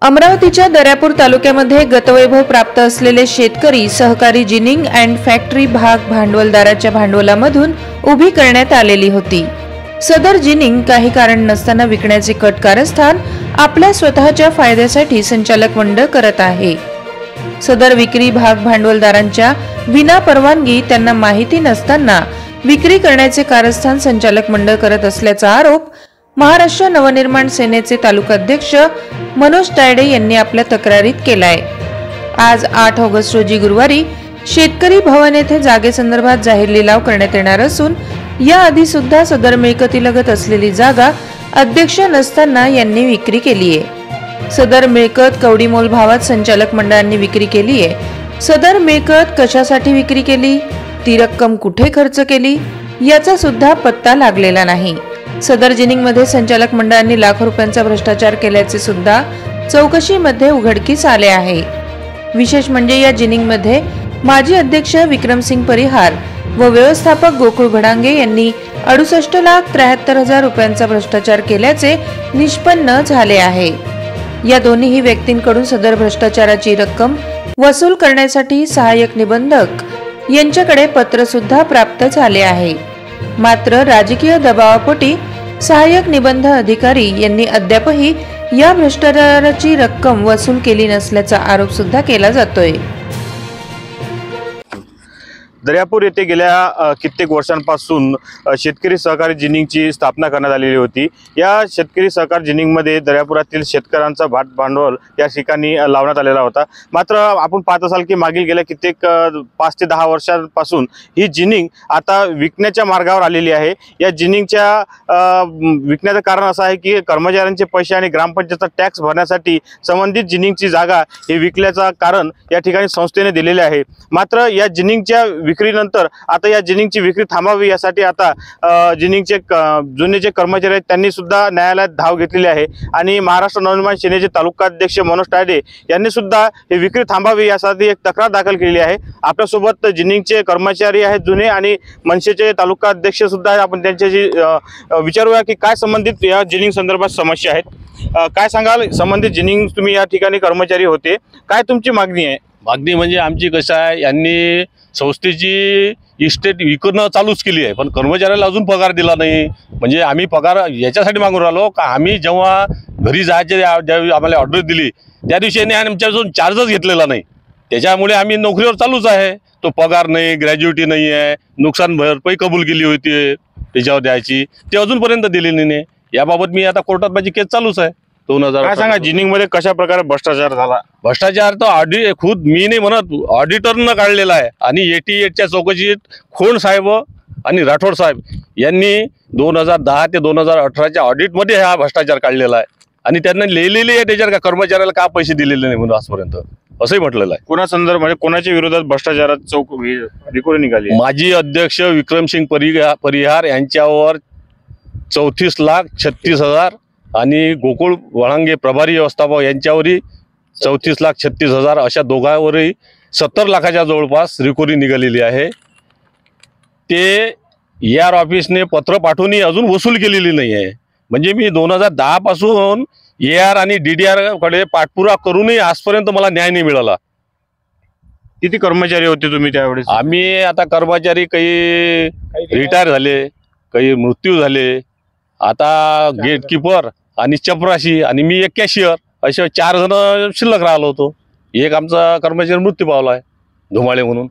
अमरावतीच्या दर्यापूर तालुक्यामध्ये गतवैभव प्राप्त असलेले शेतकरी सहकारी जिनिंग अँड फॅक्टरी भाग भांडवलदाराच्या भांडवलामधून उभी करण्यात आलेली होती। सदर जिनिंग काही कारण नसताना विकण्याचे कट कारस्थान आपल्या स्वतःच्या फायद्यासाठी संचालक मंडळ करत आहे। सदर विक्री भाग भांडवलदारांच्या विना परवानगी त्यांना माहिती नसताना विक्री करण्याचे कारस्थान संचालक मंडळ करत असल्याचा आरोप महाराष्ट्र नवनिर्माण सेनेचे तालुकाध्यक्ष मनोज तायडे यांनी आपल्या तक्रारीत केलाय। आज 8 ऑगस्ट रोजी गुरुवारी शेतकरी भवन येथे जागेसंदर्भात जाहीर लिलाव करण्यात येणार असून या आधी सुद्धा सदर मिळकतीलगत असलेली जागा अध्यक्ष नसताना यांनी विक्री केली आहे। सदर मिळकत कवडीमोल भावात संचालक मंडळांनी विक्री केली आहे। सदर मिळकत कशासाठी विक्री केली, ती रक्कम कुठे खर्च केली याचा सुद्धा पत्ता लागलेला नाही। सदर जिनिंग मध्ये संचालक मंडळांनी लाखो रुपयांचा भ्रष्टाचार केल्याचे सुद्धा चौकशीमध्ये उघडकीस आले आहे। विशेष म्हणजे या जिनिंग मध्ये माजी अध्यक्ष विक्रमसिंग परिहार व व्यवस्थापक गोकुळ भडांगे यांनी 68,73,000 रुपयांचा भ्रष्टाचार केल्याचे निष्पन्न झाले आहे। या दोन्ही व्यक्तींकडून सदर भ्रष्टाचाराची रक्कम वसूल करण्यासाठी सहाय्यक निबंधक यांच्याकडे पत्र सुद्धा प्राप्त झाले आहे। मात्र राजकीय दबावापोटी सहाय्यक निबंध अधिकारी यांनी अद्यापही या भ्रष्टाचाराची रक्कम वसूल केली नसल्याचा आरोप सुद्धा केला जातोय। दर्यापूर येथे गेल्या कित्येक वर्षांपासून शेतकरी सहकारी जिनिंगची स्थापना करण्यात आलेली होती। या शेतकरी सहकारी जिनिंगमध्ये दर्यापुरातील शेतकऱ्यांचा भांडवल या ठिकाणी लावण्यात आलेला होता। मात्र आपण पाहत असाल की मागील गेल्या कित्येक 5 ते 10 वर्षांपासून ही जिनिंग आता विकण्याच्या मार्गावर आलेली आहे। या जिनिंगच्या विकण्याचं कारण असं आहे की कर्मचाऱ्यांचे पैसे आणि ग्रामपंचायतचा टॅक्स भरण्यासाठी संबंधित जिनिंगची जागा हे विकल्याचं कारण या ठिकाणी संस्थेने दिलेले आहे। मात्र या जिनिंगच्या विक्रीनंतर आता या जिनिंगची विक्री थांबावी यासाठी आता जिनिंगचे जुने जे कर्मचारी आहेत त्यांनी सुद्धा न्यायालयात धाव घेतलेली आहे आणि महाराष्ट्र नवनिर्माण सेनेचे तालुकाध्यक्ष मनोज तायडे यांनी सुद्धा ही विक्री थांबावी यासाठी एक तक्रार दाखल केली आहे। आपल्यासोबत जिनिंगचे कर्मचारी आहेत जुने आणि मनसेचे तालुकाध्यक्ष सुद्धा आहेत। आपण त्यांच्याशी विचारूया की काय संबंधित या जिनिंग संदर्भात समस्या आहेत। काय सांगाल, संबंधित जिनिंग तुम्ही या ठिकाणी कर्मचारी होते, काय तुमची मागणी आहे? मागणी म्हणजे आमची कसं आहे, यांनी संस्थेची इस्टेट विकणं चालूच केली आहे पण कर्मचाऱ्याला अजून पगार दिला नाही। म्हणजे आम्ही पगार याच्यासाठी मागून राहिलो का आम्ही जेव्हा घरी जायचे ज्यावेळी आम्हाला ऑर्डर दिली त्या दिवशी यांनी आमच्यापासून चार्जच घेतलेला नाही। त्याच्यामुळे आम्ही नोकरीवर चालूच आहे। तो पगार नाही, ग्रॅज्युटी नाही आहे, नुकसान भरपाई कबूल केली होती त्याच्यावर द्यायची, ते अजूनपर्यंत दिलेली नाही। याबाबत मी आता कोर्टात माझी केस चालूच आहे। 2000 काय सांगा, जिनिंग मध्ये कशा प्रकारे भ्रष्टाचार झाला? भ्रष्टाचार तर खुद मी नाही म्हणत, ऑडिटरनं काढलेला आहे आणि 88च्या चौकशीत खोंड साहेब आणि राठोड साहेब यांनी 2010 ते 2018च्या ऑडिटमध्ये हा भ्रष्टाचार काढलेला आहे आणि त्यांना लिहिलेली आहे त्याच्यावर का कर्मचाऱ्याला का पैसे दिलेले नाही म्हणून आजपर्यंत असंही म्हटलेलं आहे। कोणा संदर्भ म्हणजे कोणाच्या विरोधात भ्रष्टाचारात रिपोर्ट निघाली? माजी अध्यक्ष विक्रमसिंग परिहार यांच्यावर 34,36,000 आणि गोकुळ वळांगे प्रभारी व्यवस्थापक यांच्यावरही 34,36,000 अशा दोघांवरही 70 लाखाच्या जवळपास रिकव्हरी निघालेली आहे। ते AR ऑफिसने पत्र पाठवूनही अजून वसूल केलेली नाही आहे। म्हणजे मी 2010 पासून AR आणि DDR कडे पाठपुरावा करूनही आजपर्यंत मला न्याय नाही मिळाला। किती कर्मचारी होते तुम्ही त्यावेळेस? आम्ही आता कर्मचारी काही रिटायर झाले, काही मृत्यू झाले, आता गेटकीपर आणि चपराशी आणि मी एक कॅशियर असे 4 जण शिल्लक राहिलो होतो। एक आमचा कर्मचारी मृत्यू पावला आहे धुमाळे म्हणून।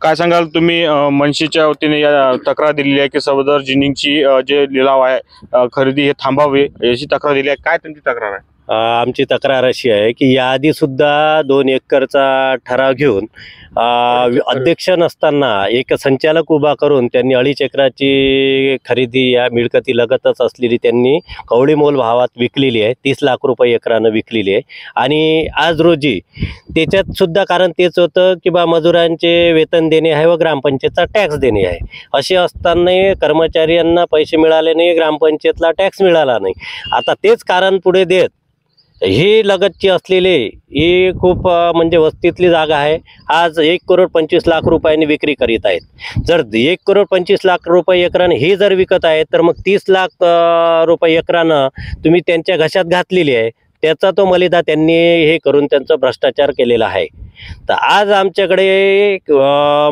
काय सांगाल तुम्ही, मनसेच्या वतीने या तक्रार दिलेली आहे की सदर जिनिंगची जे लिलाव आहे खरेदी हे थांबावे याची तक्रार दिली आहे, काय तुमची तक्रार आहे? आमची तक्रार अशी आहे की याआधी सुद्धा 2 एकरचा ठराव घेऊन अध्यक्ष नसताना एक संचालक उभा करून त्यांनी 2.5 एकराची खरेदी या मिळकती लगतच असलेली त्यांनी कवडीमोल भावात विकलेली आहे। 30 लाख रुपये एकरानं विकलेली आहे आणि आज रोजी त्याच्यात सुद्धा कारण तेच होतं की बा मजुरांचे वेतन देणे आहे व ग्रामपंचायतचा टॅक्स देणे आहे। असे असताना कर्मचाऱ्यांना पैसे मिळाले नाही, ग्रामपंचायतला टॅक्स मिळाला नाही। आता तेच कारण पुढे देत ही लगतची असलेली ही खूप म्हणजे वस्तीतली जागा आहे। आज 1,25,00,000 रुपयांनी विक्री करीत आहेत। जर 1,25,00,000 रुपये एकराने हे जर विकत आहेत तर मग 30 लाख रुपये एकरानं तुम्ही त्यांच्या घशात घातलेली आहे। त्याचा तो मलिदा त्यांनी हे करून त्यांचा भ्रष्टाचार केलेला आहे. तर आज आमच्याकडे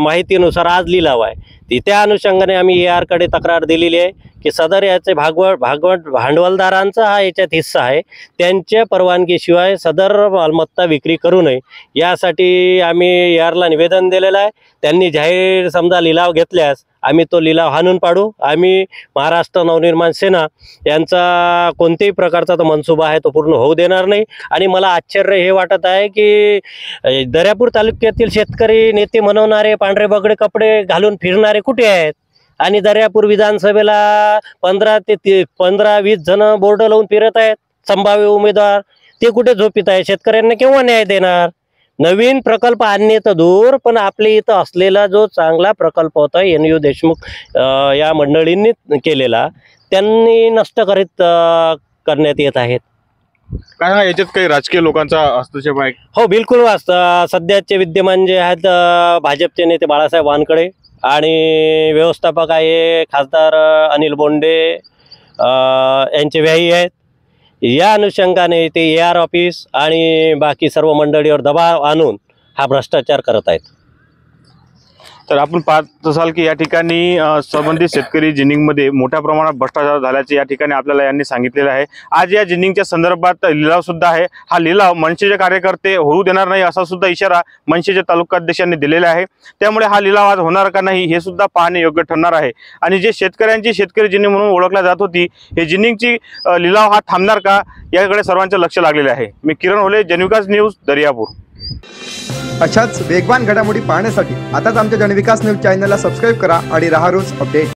माहितीनुसार आज लिलाव आहे, त्या अनुषंगाने आम्ही AR कडे तक्रार दिलेली आहे की सदर याचे भांडवलदारांचा हा याच्यात हिस्सा आहे, त्यांच्या परवानगीशिवाय सदर मालमत्ता विक्री करू नये यासाठी आम्ही AR ला निवेदन दिलेलं आहे. त्यांनी जाहीर समजा लिलाव घेतल्यास आम्ही तो लिलाव हाणून पाडू. आम्ही महाराष्ट्र नवनिर्माण सेना यांचा कोणत्याही प्रकारचा तो मनसुबा आहे तो पूर्ण होऊ देणार नाही. आणि मला आश्चर्य हे वाटत आहे की दर्यापूर तालुक्यातील शेतकरी नेते म्हणवणारे पांढरे बगडे कपडे घालून फिरणारे कुठे आहेत, आणि दर्यापूर विधानसभेला 15-20 जण बोर्ड लावून फिरत आहेत संभाव्य उमेदवार, ते कुठे झोपित आहे? शेतकऱ्यांना केव्हा न्याय देणार? नवीन प्रकल्प आणणे तर दूर, पण आपल्या इथं असलेला जो चांगला प्रकल्प होता NU देशमुख या मंडळींनी केलेला, त्यांनी नष्ट करण्यात येत आहेत. काय याच्यात काही राजकीय लोकांचा हस्तक्षेप आहे? हो, बिलकुल. सध्याचे विद्यमान जे आहेत भाजपचे नेते बाळासाहेब वानखडे आणि व्यवस्थापक आहे खासदार अनिल बोंडे यांचे व्याही आहेत. या अनुषंगाने ते AR ऑफिस आणि बाकी सर्व मंडळीवर दबाव आणून हा भ्रष्टाचार करत आहेत. तर आपण पाहत असाल की या ठिकाणी संबंधित शेतकरी जिनिंगमध्ये मोठ्या प्रमाणात भ्रष्टाचार झाल्याचे या ठिकाणी आपल्याला यांनी सांगितलेलं आहे. आज या जिनिंगच्या संदर्भात लिलाव सुद्धा आहे. हा लिलाव मनसेचे कार्यकर्ते होऊ देणार नाही असा सुद्धा इशारा मनसेच्या तालुकाध्यक्षांनी दिलेला आहे. त्यामुळे हा लिलाव आज होणार का नाही हे सुद्धा पाहणे योग्य ठरणार आहे. आणि जे शेतकऱ्यांची शेतकरी जिनिंग म्हणून ओळखल्या जात होती, हे जिनिंगची लिलाव हा थांबणार का याकडे सर्वांचे लक्ष लागलेले आहे. मी किरण होले, जनविकास न्यूज, दर्यापूर. अशाच वेगवान घडामोडी पाहण्यासाठी आताच आमच्या जनविकास न्यूज चॅनलला सबस्क्राईब करा आणि रहा रोज अपडेट.